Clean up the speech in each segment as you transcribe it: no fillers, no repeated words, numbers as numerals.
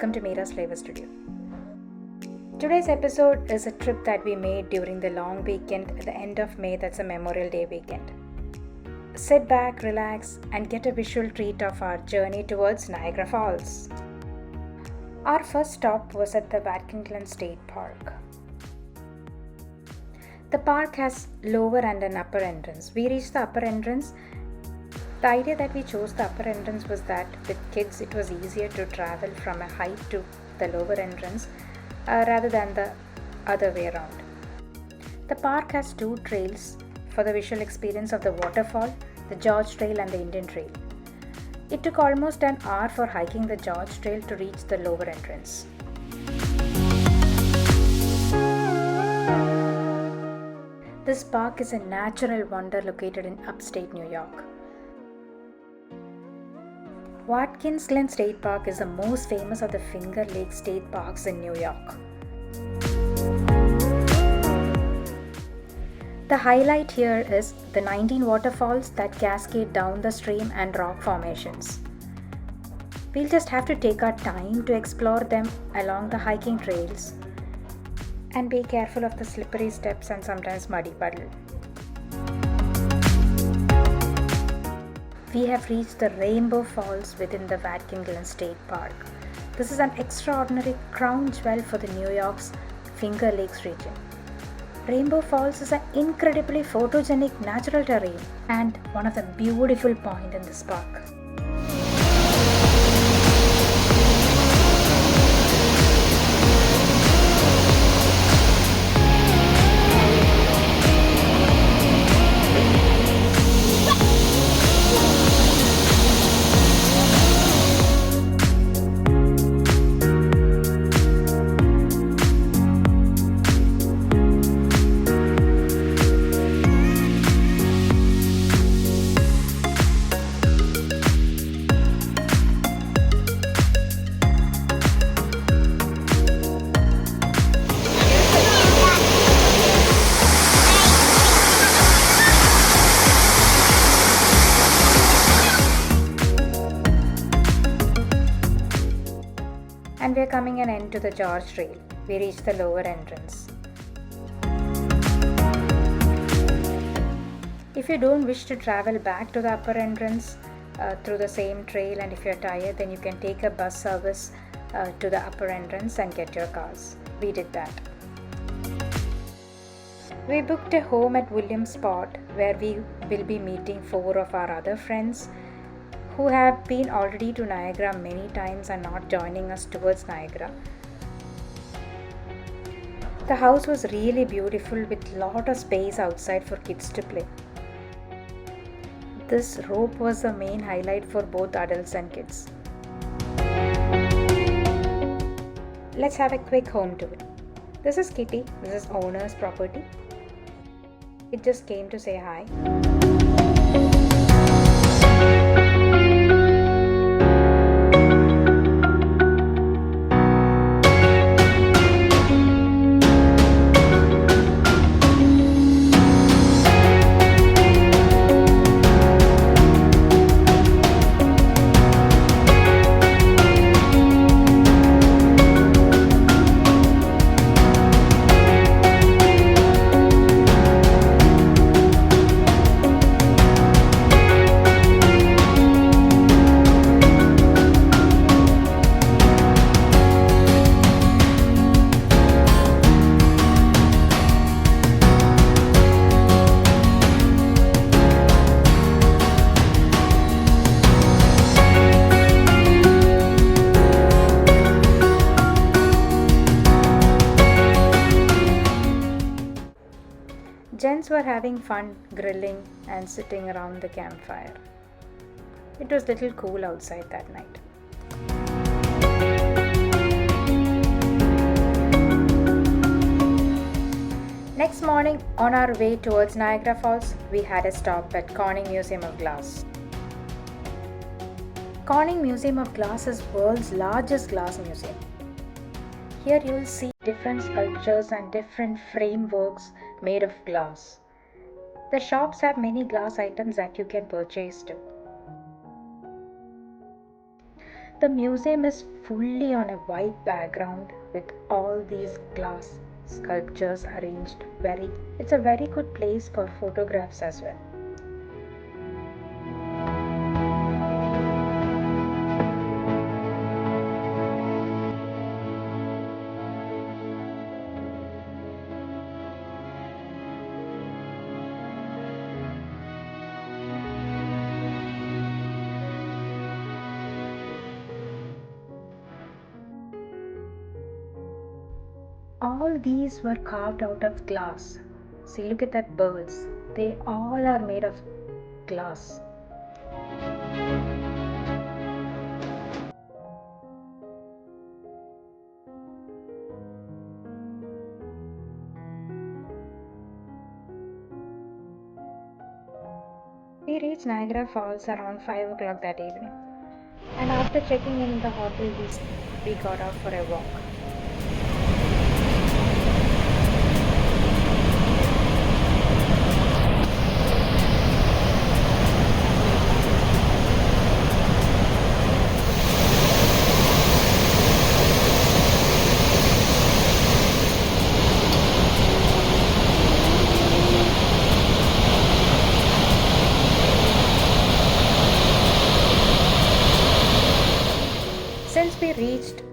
welcome to Meera's Flavor Studio. Today's episode is a trip that we made during the long weekend at the end of May, that's a Memorial Day weekend. Sit back, relax, and get a visual treat of our journey towards Niagara Falls. Our first stop was at the Watkins Glen State Park. The park has lower and an upper entrance. We reached the upper entrance. The idea that we chose the upper entrance was that with kids it was easier to travel from a height to the lower entrance rather than the other way around. The park has two trails for the visual experience of the waterfall, the George Trail and the Indian Trail. It took almost an hour for hiking the George Trail to reach the lower entrance. This park is a natural wonder located in upstate New York. Watkins Glen State Park is the most famous of the Finger Lakes state parks in New York. The highlight here is the 19 waterfalls that cascade down the stream and rock formations. We'll just have to take our time to explore them along the hiking trails and be careful of the slippery steps and sometimes muddy puddle. We have reached the Rainbow Falls within the Watkins Glen State Park. This is an extraordinary crown jewel for the New York's Finger Lakes region. Rainbow Falls is an incredibly photogenic natural terrain and one of the beautiful points in this park. And we are coming an end to the George Trail. We reached the lower entrance. If you don't wish to travel back to the upper entrance through the same trail, and if you're tired, then you can take a bus service to the upper entrance and get your cars. We did that. We booked a home at Williams Spot where we will be meeting 4 of our other friends who have been already to Niagara many times and not joining us towards Niagara. The house was really beautiful with lot of space outside for kids to play. This rope was the main highlight for both adults and kids. Let's have a quick home tour. This is Kitty. This is owner's property. It just came to say hi. Gents were having fun grilling and sitting around the campfire. It was little cool outside that night. Next morning, on our way towards Niagara Falls, we had a stop at Corning Museum of Glass. Corning Museum of Glass is world's largest glass museum. Here you will see different sculptures and different frameworks made of glass. The shops have many glass items that you can purchase too. The museum is fully on a white background with all these glass sculptures arranged it's a very good place for photographs as well. All these were carved out of glass. See, look at that birds. They all are made of glass. We reached Niagara Falls around 5 o'clock that evening. And after checking in the hotel, we got out for a walk. Since we reached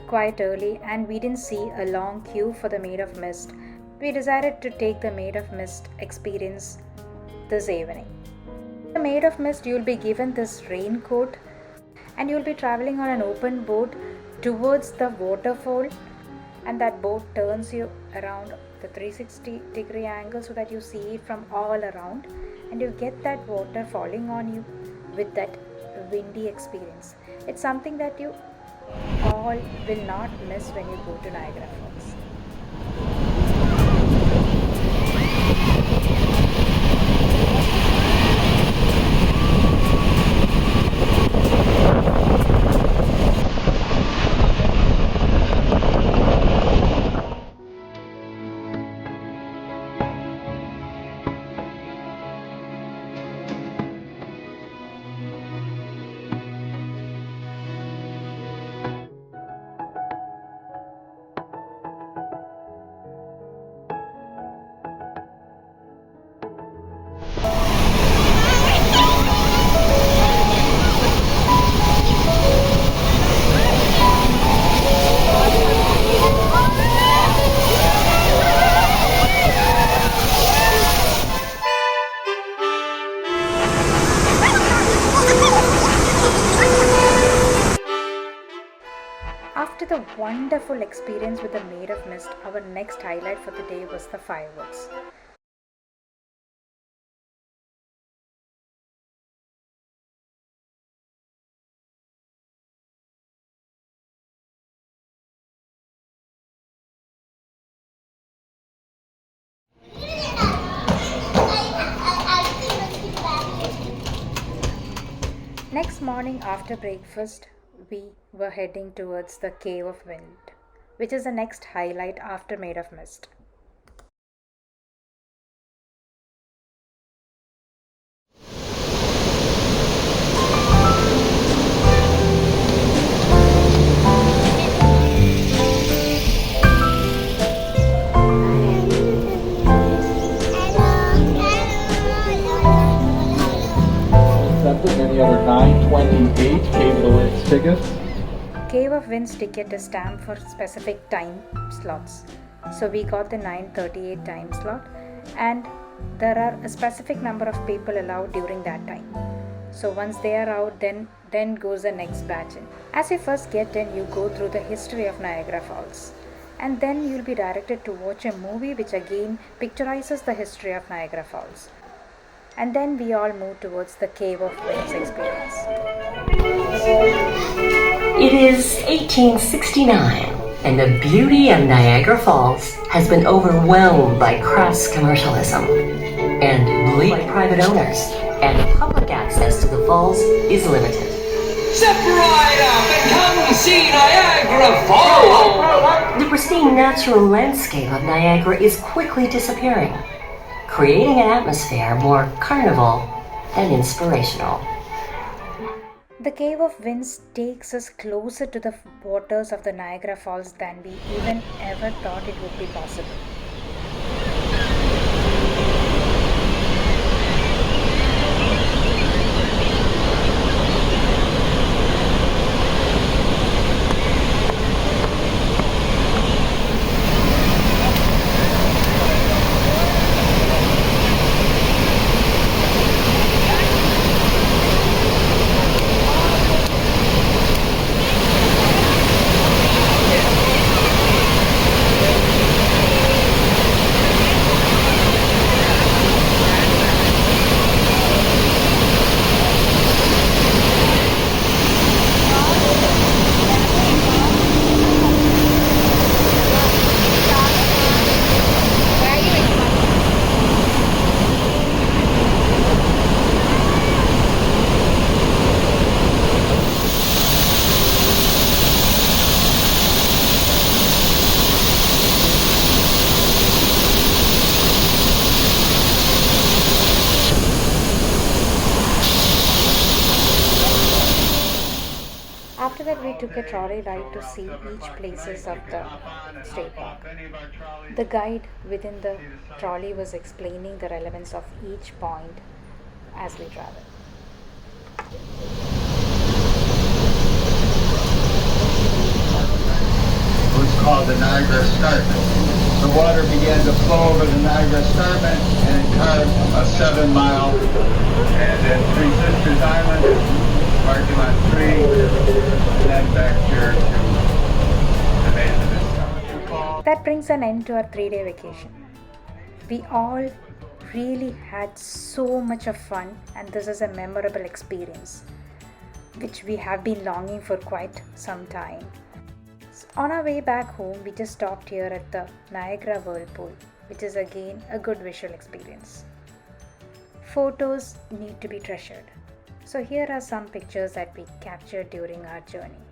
quite early and we didn't see a long queue for the Maid of Mist, we decided to take the Maid of Mist experience this evening. The Maid of Mist, you'll be given this raincoat and you'll be traveling on an open boat towards the waterfall, and that boat turns you around the 360-degree angle so that you see it from all around, and you get that water falling on you with that windy experience. It's something that you all will not miss when you go to Niagara Falls. After the wonderful experience with the Maid of Mist, our next highlight for the day was the fireworks. Next morning after breakfast, we were heading towards the Cave of Wind, which is the next highlight after Maid of Mist. Any other 9:28 Cave of the Winds tickets? Cave of Winds ticket is stamped for specific time slots. So we got the 9:38 time slot, and there are a specific number of people allowed during that time. So once they are out, then goes the next batch in. As you first get in, you go through the history of Niagara Falls, and then you'll be directed to watch a movie which again picturizes the history of Niagara Falls. And then we all move towards the Cave of Winds experience. It is 1869, and the beauty of Niagara Falls has been overwhelmed by crass commercialism and bleak private owners, and public access to the falls is limited. Step right up and come see Niagara Falls! The pristine natural landscape of Niagara is quickly disappearing, creating an atmosphere more carnival than inspirational. The Cave of Winds takes us closer to the waters of the Niagara Falls than we even ever thought it would be possible. After that, we took a trolley ride to see each places of the state park. The guide within the trolley was explaining the relevance of each point as we traveled. It was called the Niagara Escarpment. The water began to flow over the Niagara Escarpment and it carved a 7-mile, and then Three Sisters Island, parking lot 3, and then back here to the Maid of this. That brings an end to our 3-day vacation. We all really had so much of fun, and this is a memorable experience which we have been longing for quite some time. On our way back home, we just stopped here at the Niagara Whirlpool, which is again a good visual experience. Photos need to be treasured. So here are some pictures that we captured during our journey.